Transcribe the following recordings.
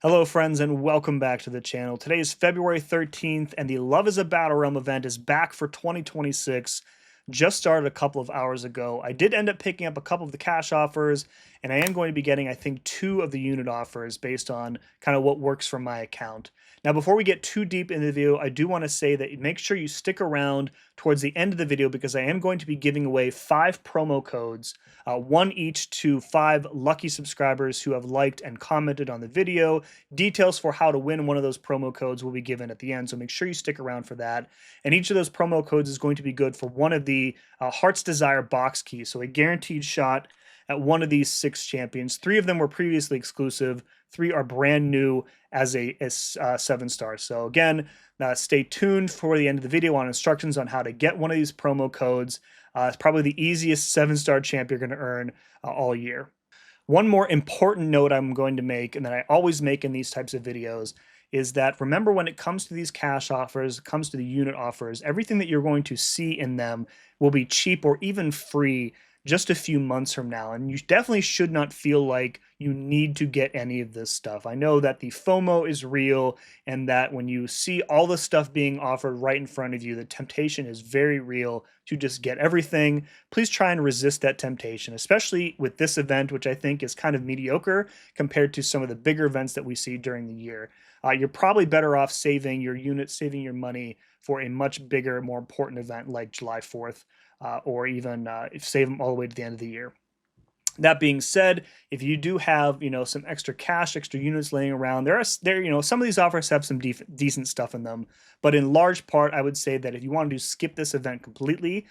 Hello friends and welcome back to the channel. Today is February 13th and the Love is a Battlerealm event is back for 2026. Just started a couple of hours ago. I did end up picking up a couple of the cash offers and I am going to be getting I think 2 of the unit offers based on kind of what works for my account. Now before we get too deep into the video, I do want to say that make sure you stick around towards the end of the video because I am going to be giving away 5 promo codes, one each to 5 lucky subscribers who have liked and commented on the video. Details for how to win one of those promo codes will be given at the end, so make sure you stick around for that. And each of those promo codes is going to be good for one of the Heart's Desire box keys, so a guaranteed shot at one of these 6 champions. 3 of them were previously exclusive. 3 are brand new as 7 stars. So again, stay tuned for the end of the video on instructions on how to get one of these promo codes. It's probably the easiest 7-star champ you're going to earn all year. One more important note I'm going to make, and that I always make in these types of videos, is that remember when it comes to these cash offers, it comes to the unit offers, everything that you're going to see in them will be cheap or even free just a few months from now. And you definitely should not feel like you need to get any of this stuff. I know that the FOMO is real and that when you see all the stuff being offered right in front of you, the temptation is very real to just get everything. Please try and resist that temptation, especially with this event, which I think is kind of mediocre compared to some of the bigger events that we see during the year. You're probably better off saving your units, saving your money for a much bigger, more important event like July 4th, or even save them all the way to the end of the year. That being said, if you do have some extra cash, extra units laying around, some of these offers have some decent stuff in them, but in large part, I would say that if you want to skip this event completely,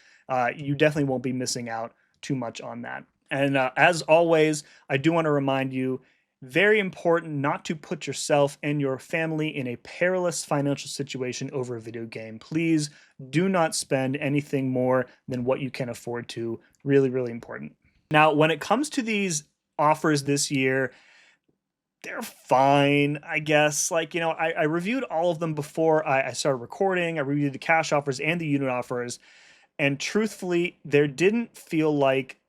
you definitely won't be missing out too much on that. And as always, I do want to remind you, very important not to put yourself and your family in a perilous financial situation over a video game. Please do not spend anything more than what you can afford to. Really, really important. Now, when it comes to these offers this year, they're fine, I guess. I reviewed all of them before I started recording. I reviewed the cash offers and the unit offers. And truthfully, there didn't feel like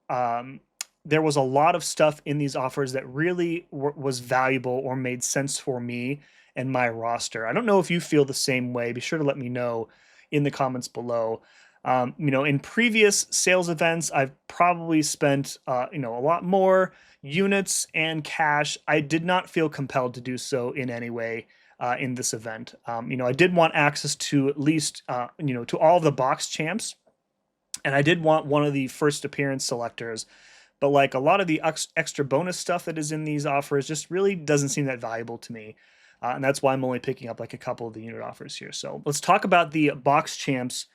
there was a lot of stuff in these offers that really was valuable or made sense for me and my roster. I don't know if you feel the same way. Be sure to let me know in the comments below. In previous sales events, I've probably spent, a lot more units and cash. I did not feel compelled to do so in any way in this event. I did want access to at least, to all of the box champs, and I did want one of the first appearance selectors. But like a lot of the extra bonus stuff that is in these offers just really doesn't seem that valuable to me. And that's why I'm only picking up like a couple of the unit offers here. So let's talk about the box champs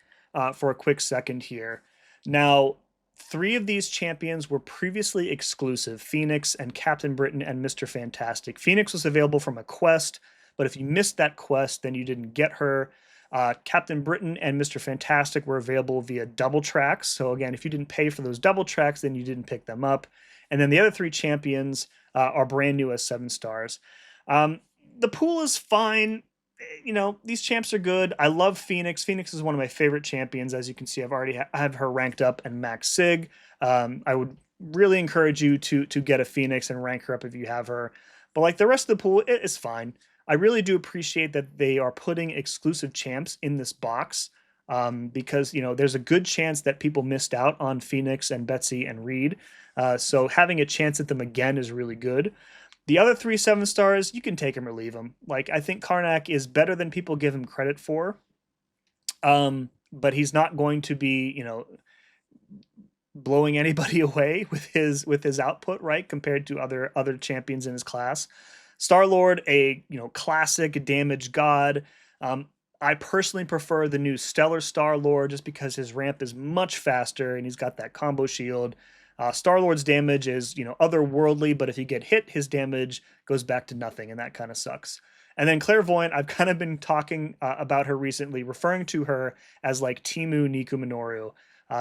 for a quick second here. Now, 3 of these champions were previously exclusive: Phoenix and Captain Britain and Mr. Fantastic. Phoenix was available from a quest, but if you missed that quest, then you didn't get her. Captain Britain and Mr. Fantastic were available via double tracks. So again, if you didn't pay for those double tracks, then you didn't pick them up. And then the other 3 champions are brand new as 7 stars. The pool is fine. These champs are good. I love Phoenix. Phoenix is one of my favorite champions. As you can see, I've already have her ranked up and max sig. I would really encourage you to get a Phoenix and rank her up if you have her. But like the rest of the pool, it is fine. I really do appreciate that they are putting exclusive champs in this box, because there's a good chance that people missed out on Phoenix and Betsy and Reed. So having a chance at them again is really good. The other 3 7 stars, you can take them or leave them. Like, I think Karnak is better than people give him credit for. But he's not going to be, blowing anybody away with his output, right? Compared to other champions in his class. Star-Lord, a classic damage god. I personally prefer the new Stellar Star-Lord just because his ramp is much faster and he's got that combo shield. Star-Lord's damage is otherworldly, but if you get hit, his damage goes back to nothing, and that kind of sucks. And then Clairvoyant, I've kind of been talking about her recently, referring to her as like Timu Niku Minoru,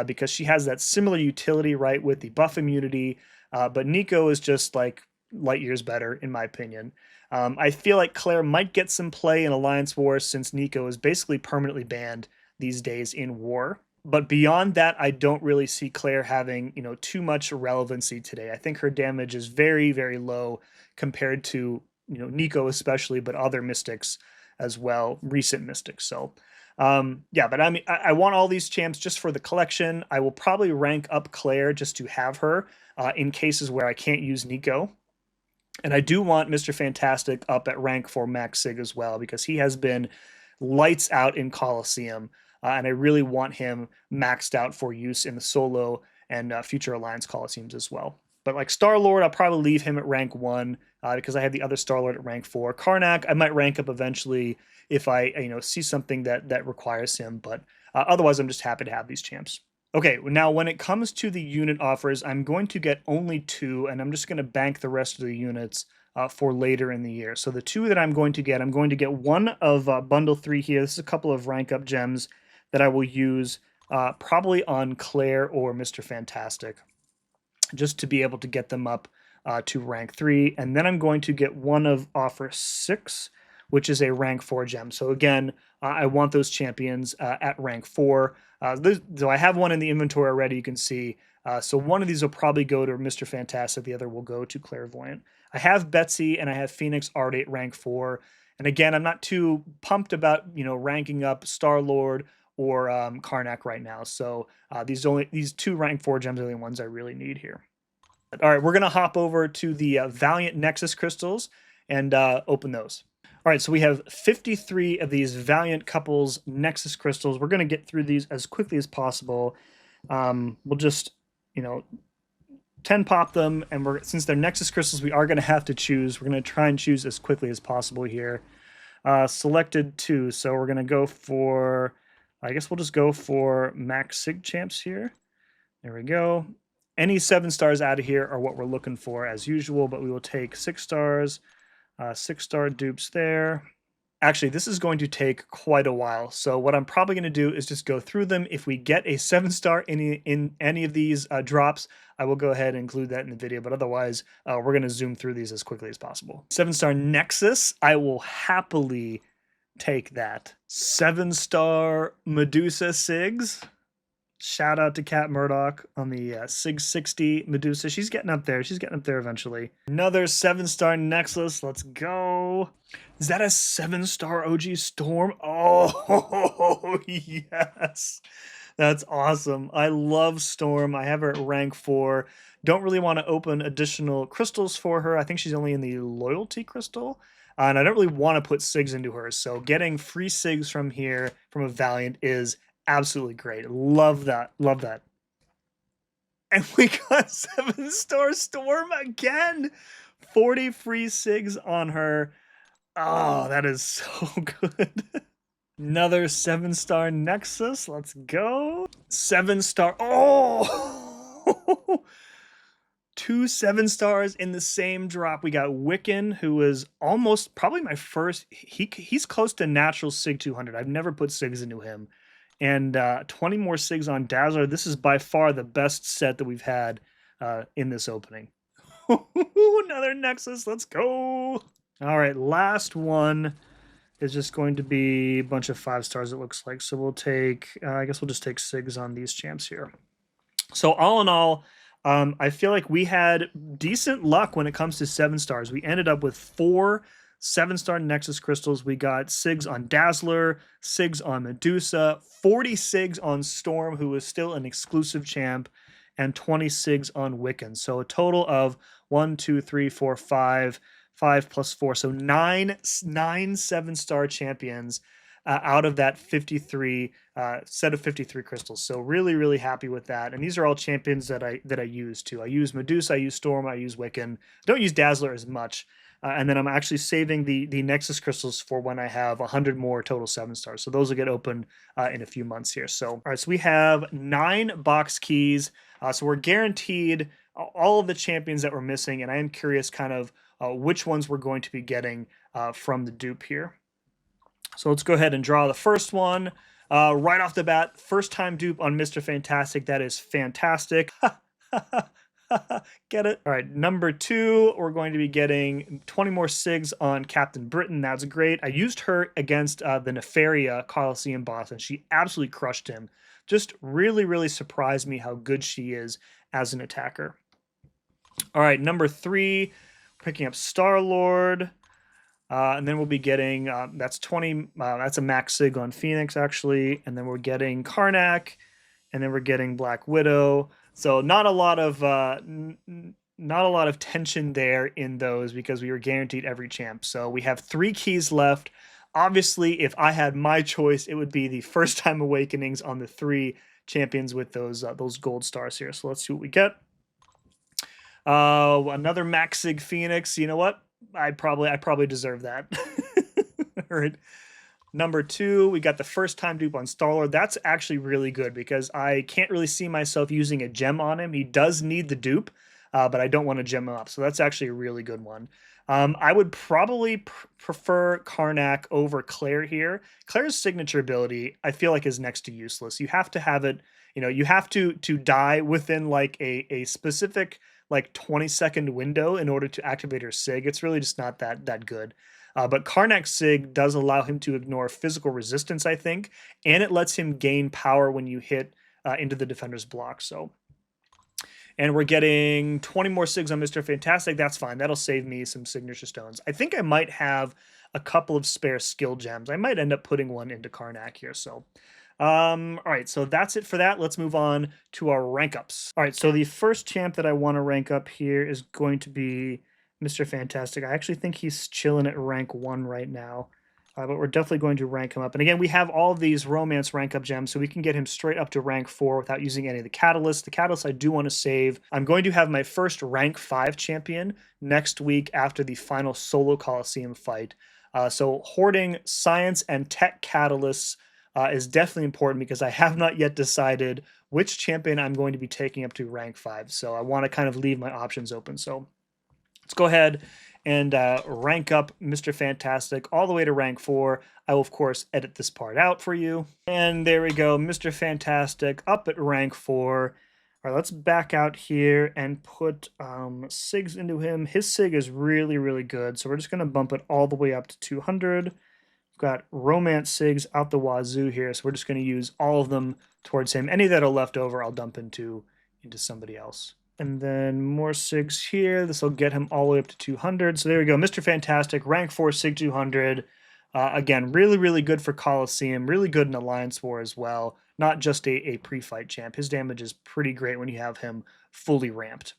because she has that similar utility, right, with the buff immunity, but Nico is just like light years better, in my opinion. I feel like Claire might get some play in Alliance Wars since Nico is basically permanently banned these days in War. But beyond that, I don't really see Claire having, too much relevancy today. I think her damage is very, very low compared to Nico especially, but other mystics as well, recent mystics. So yeah, but I mean, I want all these champs just for the collection. I will probably rank up Claire just to have her in cases where I can't use Nico. And I do want Mr. Fantastic up at rank for Max Sig as well, because he has been lights out in Coliseum. And I really want him maxed out for use in the solo and future Alliance Coliseums as well. But like Star-Lord, I'll probably leave him at rank 1 because I have the other Star-Lord at rank 4. Karnak, I might rank up eventually if I see something that requires him. But otherwise, I'm just happy to have these champs. Okay, now when it comes to the unit offers, I'm going to get only 2, and I'm just going to bank the rest of the units for later in the year. So the 2 that I'm going to get one of Bundle 3 here. This is a couple of rank up gems that I will use probably on Claire or Mr. Fantastic, just to be able to get them up to rank 3. And then I'm going to get one of offer 6, which is a rank 4 gem. So again, I want those champions at rank 4. So I have one in the inventory already, you can see. So one of these will probably go to Mr. Fantastic, the other will go to Clairvoyant. I have Betsy and I have Phoenix already at rank 4. And again, I'm not too pumped about, ranking up Star-Lord or Karnak right now. So these 2 rank 4 gems are the only ones I really need here. All right, we're going to hop over to the Valiant Nexus crystals and open those. All right, so we have 53 of these Valiant Couples Nexus crystals. We're going to get through these as quickly as possible. We'll just, 10 pop them, and since they're Nexus crystals, we are going to have to choose. We're going to try and choose as quickly as possible here. Selected 2, so we're going to go for, I guess we'll just go for Max Sig champs here. There we go. Any 7 stars out of here are what we're looking for as usual, but we will take 6 stars. 6-star dupes there. Actually, this is going to take quite a while. So what I'm probably going to do is just go through them. If we get a 7-star in any of these drops, I will go ahead and include that in the video. But otherwise, we're going to zoom through these as quickly as possible. 7-star Nexus, I will happily take that. 7-star Medusa Sigs. Shout out to Cat Murdoch on the 660 Medusa. She's getting up there. She's getting up there eventually. Another 7-star Nexus. Let's go. Is that a 7-star OG Storm? Oh, yes. That's awesome. I love Storm. I have her at rank 4. Don't really want to open additional crystals for her. I think she's only in the Loyalty Crystal. And I don't really want to put SIGs into her. So getting free SIGs from here, from a Valiant, is absolutely great. Love that. Love that. And we got 7-star Storm again. 40 free SIGs on her. Oh, that is so good. Another 7-star Nexus. Let's go. 7-star. Oh! 2 7-stars in the same drop. We got Wiccan, who is almost probably my first. He's close to natural SIG 200. I've never put SIGs into him. And 20 more SIGs on Dazzler. This is by far the best set that we've had in this opening. Another Nexus. Let's go. All right, last one is just going to be a bunch of 5 stars, it looks like. So we'll take, I guess we'll just take SIGs on these champs here. So all in all, I feel like we had decent luck when it comes to 7 stars. We ended up with 4 7-star Nexus crystals. We got SIGs on Dazzler, SIGs on Medusa, 40 SIGs on Storm, who is still an exclusive champ, and 20 SIGs on Wiccan. So a total of 1, 2, 3, 4, 5 plus 4. So nine 7-star champions out of that 53 set of 53 crystals. So really, really happy with that. And these are all champions that I use too. I use Medusa, I use Storm, I use Wiccan. Don't use Dazzler as much. And then I'm actually saving the Nexus crystals for when I have 100 more total 7-stars. So those will get open in a few months here. So, all right, so we have 9 box keys. So we're guaranteed all of the champions that we're missing. And I am curious kind of which ones we're going to be getting from the dupe here. So let's go ahead and draw the first one. Right off the bat, first time dupe on Mr. Fantastic. That is fantastic. Get it? All right, number 2, we're going to be getting 20 more SIGs on Captain Britain. That's great. I used her against the Nefaria Coliseum boss, and she absolutely crushed him. Just really, really surprised me how good she is as an attacker. All right, number 3, picking up Star-Lord. And then we'll be getting, that's 20, that's a max sig on Phoenix actually. And then we're getting Karnak, and then we're getting Black Widow. So not a lot of, not a lot of tension there in those because we were guaranteed every champ. So we have 3 keys left. Obviously, if I had my choice, it would be the first time awakenings on the 3 champions with those gold stars here. So let's see what we get. Another max sig Phoenix. You know what? I probably deserve that. All right. Number 2, we got the first time dupe on Star-Lord. That's actually really good because I can't really see myself using a gem on him. He does need the dupe, but I don't want to gem him up. So that's actually a really good one. I would probably prefer Karnak over Claire here. Claire's signature ability, I feel like, is next to useless. You have to have it, you have to die within like a specific like 20-second window in order to activate her sig. It's really just not that good. But Karnak's sig does allow him to ignore physical resistance, I think, and it lets him gain power when you hit into the defender's block. So, and we're getting 20 more sigs on Mr. Fantastic. That's fine. That'll save me some signature stones. I think I might have a couple of spare skill gems. I might end up putting one into Karnak here. So, all right, so that's it for that. Let's move on to our rank ups. All right, so the first champ that I want to rank up here is going to be Mr. Fantastic. I actually think he's chilling at rank 1 right now, but we're definitely going to rank him up. And again, we have all of these romance rank up gems, so we can get him straight up to rank 4 without using any of the catalysts. The catalysts I do want to save. I'm going to have my first rank 5 champion next week after the final solo Coliseum fight. So hoarding science and tech catalysts is definitely important because I have not yet decided which champion I'm going to be taking up to rank 5. So I want to kind of leave my options open. So let's go ahead and rank up Mr. Fantastic all the way to rank 4. I will, of course, edit this part out for you. And there we go, Mr. Fantastic up at rank 4. All right, let's back out here and put SIGs into him. His SIG is really, really good, so we're just going to bump it all the way up to 200. We've got romance SIGs out the wazoo here, so we're just going to use all of them towards him. Any that are left over, I'll dump into somebody else. And then more SIGs here. This will get him all the way up to 200. So there we go. Mr. Fantastic, rank 4, SIG 200. Again, really, really good for Coliseum. Really good in Alliance War as well. Not just a pre-fight champ. His damage is pretty great when you have him fully ramped.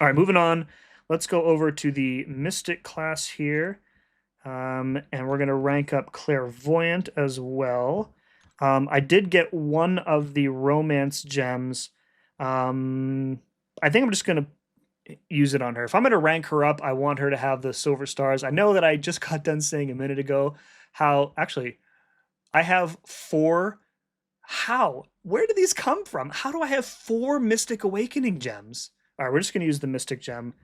All right, moving on. Let's go over to the Mystic class here. And we're going to rank up Clairvoyant as well. I did get one of the Romance gems. I think I'm just going to use it on her. If I'm going to rank her up, I want her to have the silver stars. I know that I just got done saying a minute ago how, actually, I have 4. How? Where do these come from? How do I have 4 Mystic Awakening gems? All right, we're just going to use the Mystic gem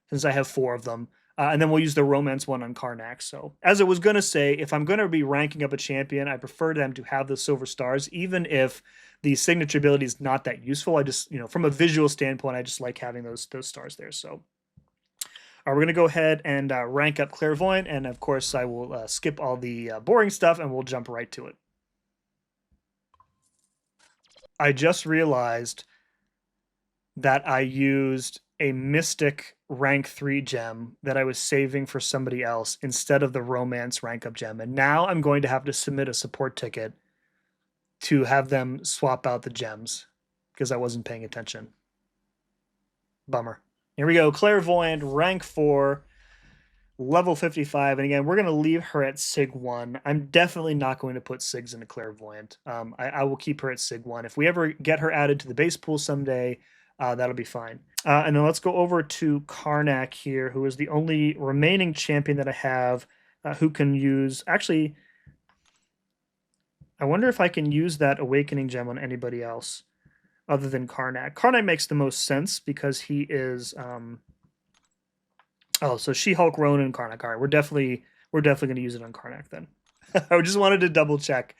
since I have 4 of them. And then we'll use the romance one on Karnak. So as I was going to say, if I'm going to be ranking up a champion, I prefer them to have the silver stars, even if the signature ability is not that useful. I just, from a visual standpoint, I just like having those stars there. So we're going to go ahead and rank up Clairvoyant. And of course, I will skip all the boring stuff and we'll jump right to it. I just realized that I used a Mystic rank 3 gem that I was saving for somebody else instead of the romance rank up gem. And now I'm going to have to submit a support ticket to have them swap out the gems because I wasn't paying attention. Bummer. Here we go. Clairvoyant, rank 4, level 55. And again, we're going to leave her at SIG 1. I'm definitely not going to put SIGs into Clairvoyant. I will keep her at SIG 1. If we ever get her added to the base pool someday, that'll be fine. And then let's go over to Karnak here, who is the only remaining champion that I have who can use... Actually, I wonder if I can use that Awakening gem on anybody else other than Karnak. Karnak makes the most sense because he is... Oh, so She-Hulk, Ronan, and Karnak. All right, we're definitely going to use it on Karnak then. I just wanted to double check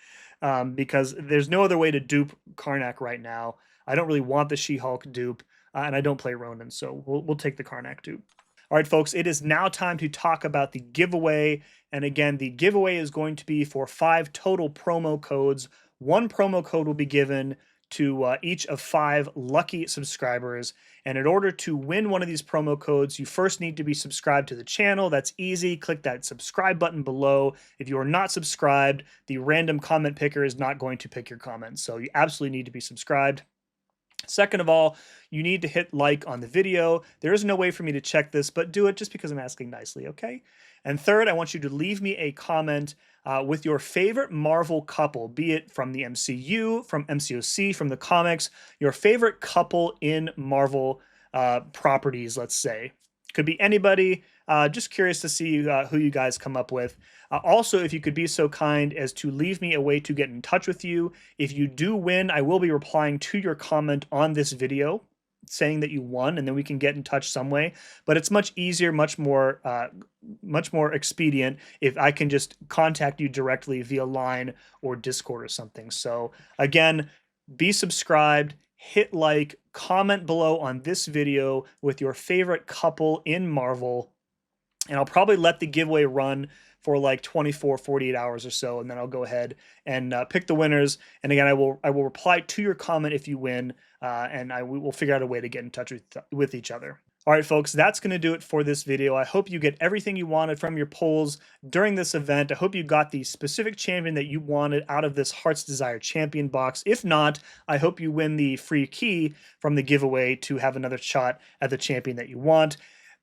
because there's no other way to dupe Karnak right now. I don't really want the She-Hulk dupe, and I don't play Ronan, so we'll take the Karnak dupe. All right, folks, it is now time to talk about the giveaway. And again, the giveaway is going to be for 5 total promo codes. 1 promo code will be given to each of 5 lucky subscribers. And in order to win one of these promo codes, you first need to be subscribed to the channel. That's easy. Click that subscribe button below. If you are not subscribed, the random comment picker is not going to pick your comments. So you absolutely need to be subscribed. Second of all, you need to hit like on the video. There is no way for me to check this, but do it just because I'm asking nicely, okay? And third, I want you to leave me a comment with your favorite Marvel couple, be it from the MCU, from MCOC, from the comics, your favorite couple in Marvel properties, let's say. Could be anybody. Just curious to see who you guys come up with. Also, if you could be so kind as to leave me a way to get in touch with you. If you do win, I will be replying to your comment on this video saying that you won, and then we can get in touch some way. But it's much easier, much more expedient if I can just contact you directly via line or Discord or something. So again, be subscribed, hit like, comment below on this video with your favorite couple in Marvel, and I'll probably let the giveaway run for like 24, 48 hours or so, and then I'll go ahead and pick the winners. And again, I will reply to your comment if you win, and we will figure out a way to get in touch with each other. All right, folks, that's going to do it for this video. I hope you get everything you wanted from your polls during this event. I hope you got the specific champion that you wanted out of this Heart's Desire champion box. If not, I hope you win the free key from the giveaway to have another shot at the champion that you want.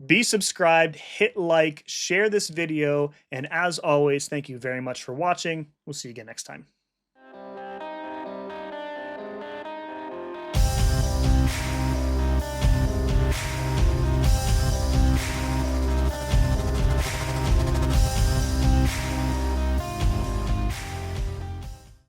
Be subscribed, hit like, share this video, and as always, thank you very much for watching. We'll see you again next time.